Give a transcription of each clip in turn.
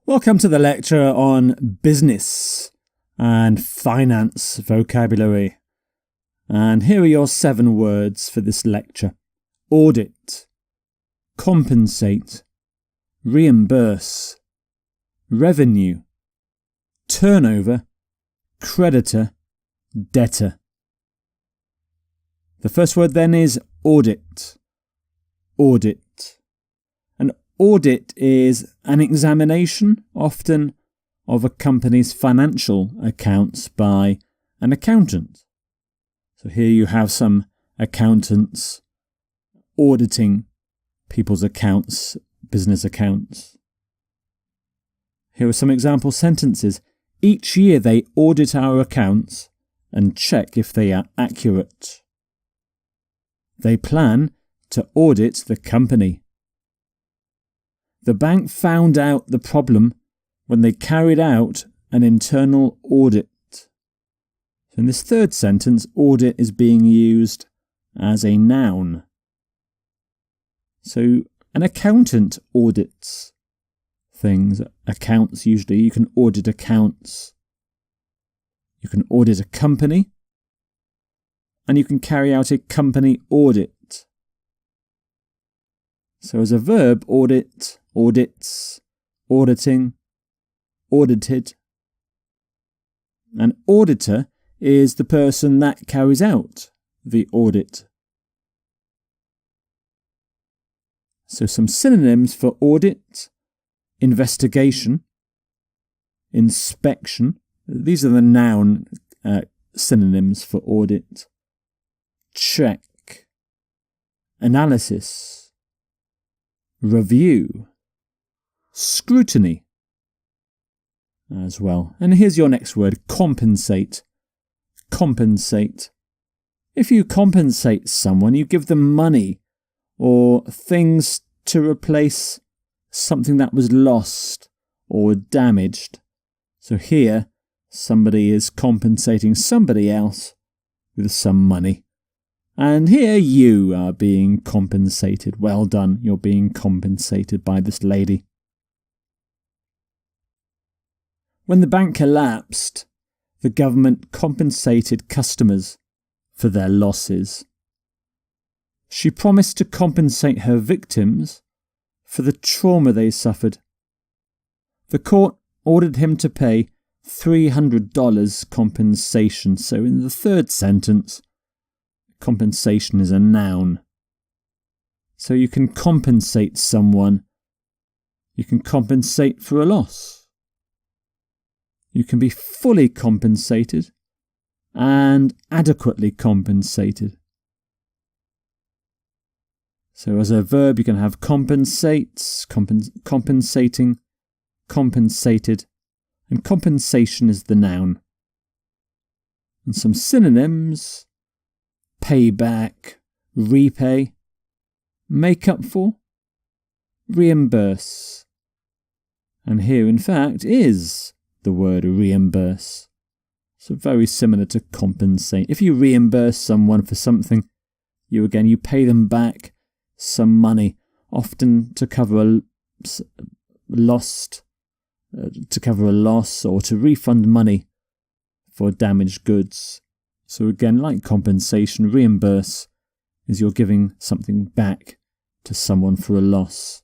Welcome to the lecture on business and finance vocabulary. And here are your 7 words for this lecture. Audit, compensate, reimburse, revenue, turnover, creditor, debtor. The first word then is audit. Audit. An audit is an examination, often of a company's financial accounts by an accountant. So here you have some accountants auditing people's accounts, business accounts. Here are some example sentences. Each year they audit our accounts and check if they are accurate. They plan to audit the company. The bank found out the problem when they carried out an internal audit. In this third sentence, audit is being used as a noun. So an accountant audits things. Accounts usually, you can audit accounts. You can audit a company. And you can carry out a company audit. So as a verb, audit, audits, auditing, audited. An auditor is the person that carries out the audit. So some synonyms for audit: investigation, inspection. These are the noun synonyms for audit. Check, analysis, review, scrutiny as well. And here's your next word, compensate. Compensate. If you compensate someone, you give them money or things to replace something that was lost or damaged. So here, somebody is compensating somebody else with some money. And here you are being compensated. Well done, you're being compensated by this lady. When the bank collapsed, the government compensated customers for their losses. She promised to compensate her victims for the trauma they suffered. The court ordered him to pay $300 compensation. So in the third sentence, compensation is a noun. So you can compensate someone. You can compensate for a loss. You can be fully compensated and adequately compensated. So as a verb, you can have compensates, compensating, compensated, and compensation is the noun. And some synonyms: pay back, repay, make up for, reimburse. And here, in fact, is the word reimburse. So very similar to compensate. If you reimburse someone for something, you pay them back some money, often to cover a loss or to refund money for damaged goods. So again, like compensation, reimburse is you're giving something back to someone for a loss.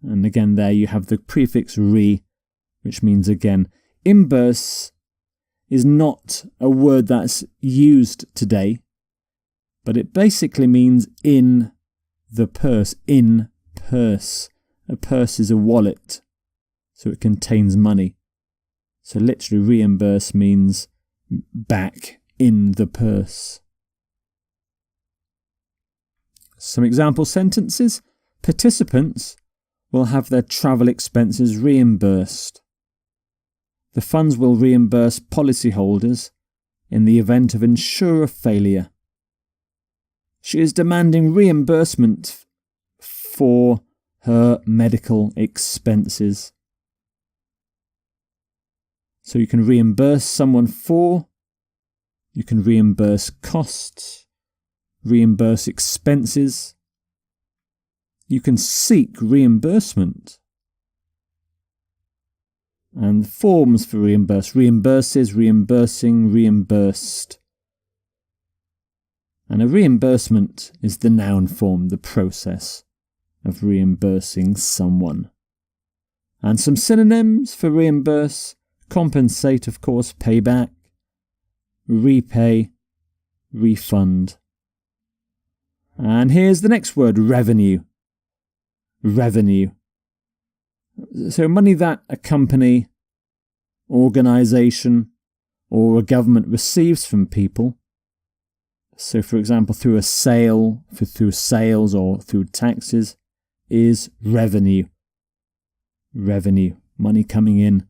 And again, there you have the prefix re, which means again. Imburse is not a word that's used today, but it basically means in the purse, in purse. A purse is a wallet, so it contains money. So literally reimburse means back in the purse. Some example sentences. Participants will have their travel expenses reimbursed. The funds will reimburse policyholders in the event of insurer failure. She is demanding reimbursement for her medical expenses. So you can reimburse someone for, you can reimburse costs, reimburse expenses. You can seek reimbursement. And forms for reimburse: reimburses, reimbursing, reimbursed. And a reimbursement is the noun form, the process of reimbursing someone. And some synonyms for reimburse: compensate, of course, pay back, repay, refund. And here's the next word: revenue. Revenue. So money that a company, organisation, or a government receives from people. So, for example, through a sale, through sales or through taxes, is revenue. Revenue, money coming in.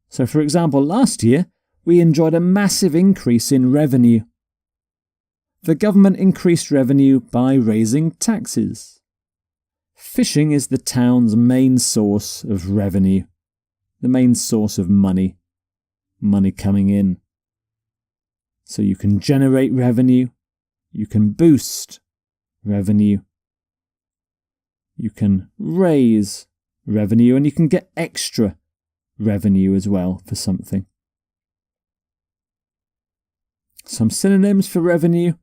So, for example, last year, we enjoyed a massive increase in revenue. The government increased revenue by raising taxes. Fishing is the town's main source of revenue, the main source of money coming in. So you can generate revenue, you can boost revenue, you can raise revenue, and you can get extra revenue as well for something. Some synonyms for revenue: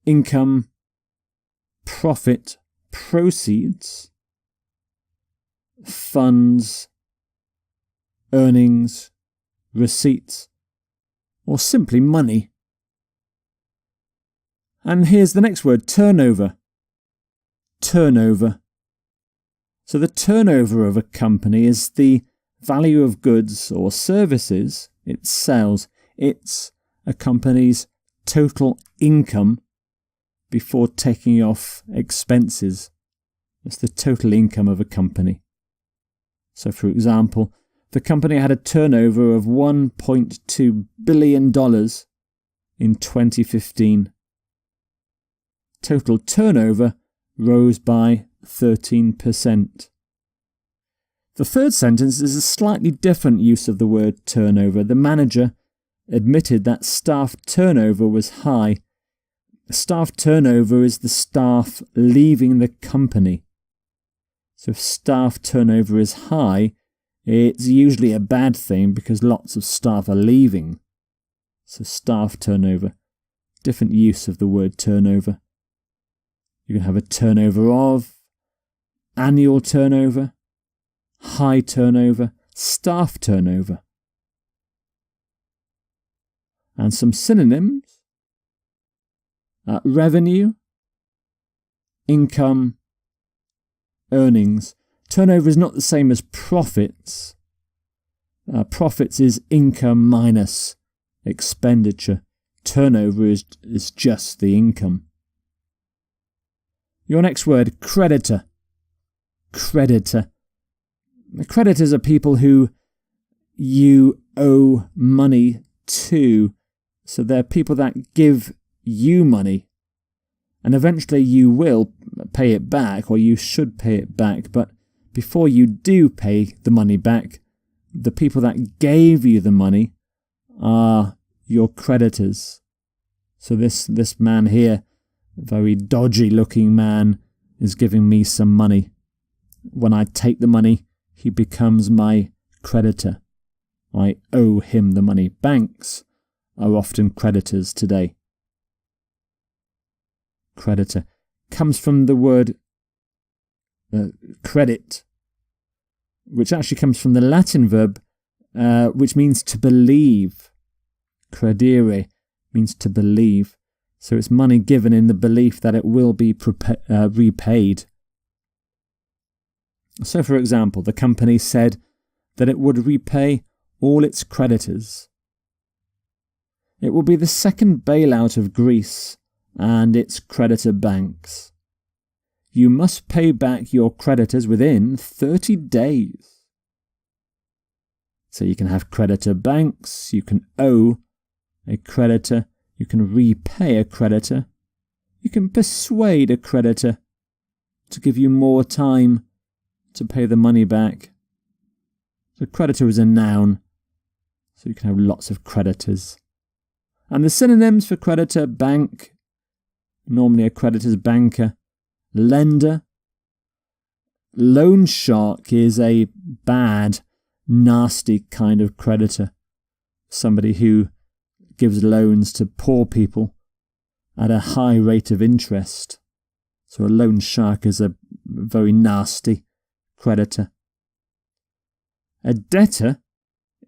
income, profit, proceeds, funds, earnings, receipts, or simply money. And here's the next word: turnover. Turnover. So the turnover of a company is the value of goods or services it sells. It's a company's total income before taking off expenses. It's the total income of a company. So, for example, the company had a turnover of $1.2 billion in 2015. Total turnover rose by 13%. The third sentence is a slightly different use of the word turnover. The manager admitted that staff turnover was high. Staff turnover is the staff leaving the company. So if staff turnover is high, it's usually a bad thing because lots of staff are leaving. So staff turnover, different use of the word turnover. You can have a turnover of, annual turnover, high turnover, staff turnover. And some synonyms: revenue, income, earnings. Turnover is not the same as profits. Profits is income minus expenditure. Turnover is just the income. Your next word: creditor. Creditor. Creditors are people who you owe money to. So they're people that give you money, and eventually you will pay it back, or you should pay it back. But before you do pay the money back, the people that gave you the money are your creditors. So this man here, very dodgy looking man, is giving me some money. When I take the money, he becomes my creditor. I owe him the money. Banks are often creditors today. Creditor comes from the word credit, which actually comes from the Latin verb which means to believe. Credere means to believe. So it's money given in the belief that it will be repaid. So, for example, the company said that it would repay all its creditors. It will be the second bailout of Greece and its creditor banks. You must pay back your creditors within 30 days. So you can have creditor banks, you can owe a creditor, you can repay a creditor, you can persuade a creditor to give you more time to pay the money back. So creditor is a noun, so you can have lots of creditors. And the synonyms for creditor: bank, normally a creditor's banker; lender. Loan shark is a bad nasty kind of creditor, somebody who gives loans to poor people at a high rate of interest. So a loan shark is a very nasty creditor. A debtor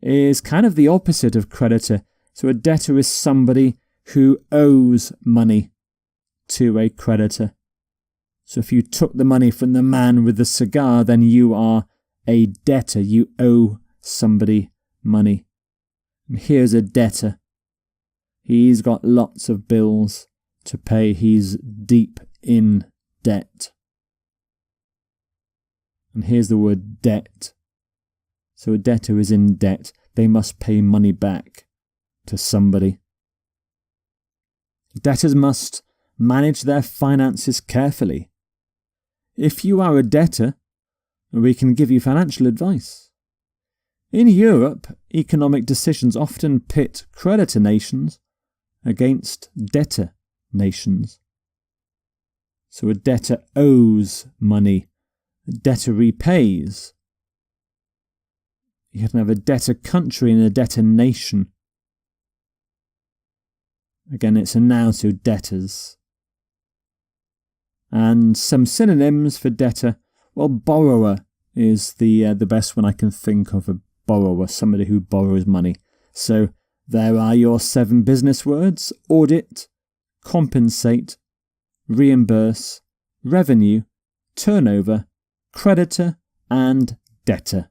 is kind of the opposite of creditor. So a debtor is somebody who owes money to a creditor. So if you took the money from the man with the cigar, then you are a debtor. You owe somebody money. And here's a debtor. He's got lots of bills to pay. He's deep in debt. And here's the word debt. So a debtor is in debt. They must pay money back to somebody. Debtors must manage their finances carefully. If you are a debtor, we can give you financial advice. In Europe, economic decisions often pit creditor nations against debtor nations. So a debtor owes money. A debtor repays. You can have a debtor country and a debtor nation. Again, it's a noun, so debtors. And some synonyms for debtor. Well, borrower is the best one I can think of. A borrower, somebody who borrows money. So there are your 7 business words: audit, compensate, reimburse, revenue, turnover, creditor, and debtor.